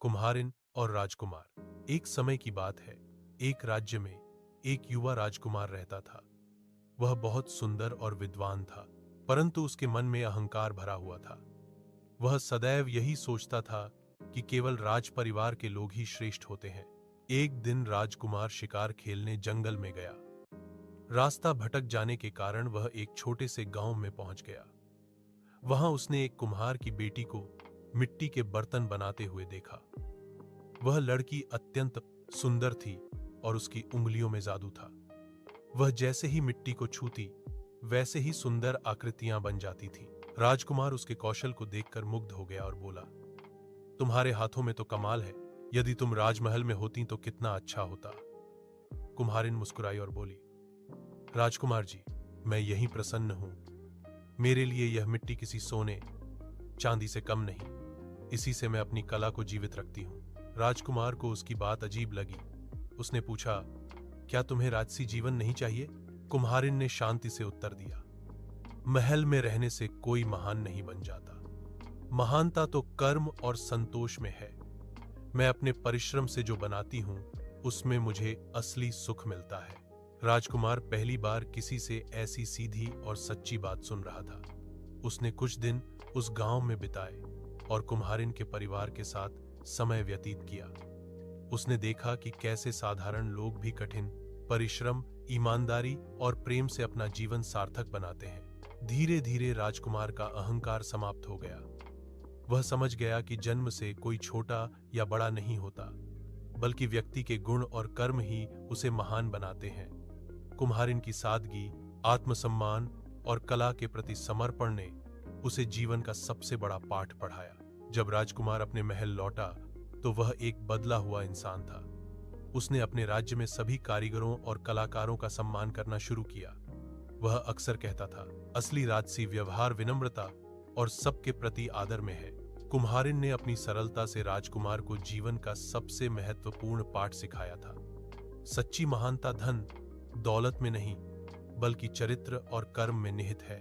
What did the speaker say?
कुम्हारिन और राजकुमार। एक समय की बात है। एक राज्य में एक युवा राजकुमार रहता था। वह बहुत सुंदर और विद्वान था, परंतु उसके मन में अहंकार भरा हुआ था। वह सदैव यही सोचता था कि केवल राज परिवार के लोग ही श्रेष्ठ होते हैं। एक दिन राजकुमार शिकार खेलने जंगल में गया। रास्ता भटक जाने के कारण वह एक छोटे से गांव में पहुंच गया। वहां उसने एक कुम्हार की बेटी को मिट्टी के बर्तन बनाते हुए देखा। वह लड़की अत्यंत सुंदर थी और उसकी उंगलियों में जादू था। वह जैसे ही मिट्टी को छूती, वैसे ही सुंदर आकृतियां बन जाती थीं। राजकुमार उसके कौशल को देखकर मुग्ध हो गया और बोला, तुम्हारे हाथों में तो कमाल है। यदि तुम राजमहल में होती तो कितना अच्छा होता। कुम्हारिन मुस्कुराई और बोली, राजकुमार जी, मैं यहीं प्रसन्न हूं। मेरे लिए यह मिट्टी किसी सोने चांदी से कम नहीं। इसी से मैं अपनी कला को जीवित रखती हूं। राजकुमार को उसकी बात अजीब लगी। उसने पूछा, क्या तुम्हें राजसी जीवन नहीं चाहिए? कुम्हारिन ने शांति से उत्तर दिया, महल में रहने से कोई महान नहीं बन जाता। महानता तो कर्म और संतोष में है। मैं अपने परिश्रम से जो बनाती हूं, उसमें मुझे असली सुख मिलता है। राजकुमार पहली बार किसी से ऐसी सीधी और सच्ची बात सुन रहा था। उसने कुछ दिन उस गांव में बिताए और कुम्हारिन के परिवार के साथ समय व्यतीत किया। उसने देखा कि कैसे साधारण लोग भी कठिन परिश्रम, ईमानदारी और प्रेम से अपना जीवन सार्थक बनाते हैं। धीरे धीरे राजकुमार का अहंकार समाप्त हो गया। वह समझ गया कि जन्म से कोई छोटा या बड़ा नहीं होता, बल्कि व्यक्ति के गुण और कर्म ही उसे महान बनाते हैं। कुम्हारिन की सादगी, आत्मसम्मान और कला के प्रति समर्पण ने उसे जीवन का सबसे बड़ा पाठ पढ़ाया। जब राजकुमार अपने महल लौटा तो वह एक बदला हुआ इंसान था। उसने अपने राज्य में सभी कारीगरों और कलाकारों का सम्मान करना शुरू किया। वह अक्सर कहता था, असली राजसी व्यवहार विनम्रता और सबके प्रति आदर में है। कुम्हारिन ने अपनी सरलता से राजकुमार को जीवन का सबसे महत्वपूर्ण पाठ सिखाया था। सच्ची महानता धन दौलत में नहीं, बल्कि चरित्र और कर्म में निहित है।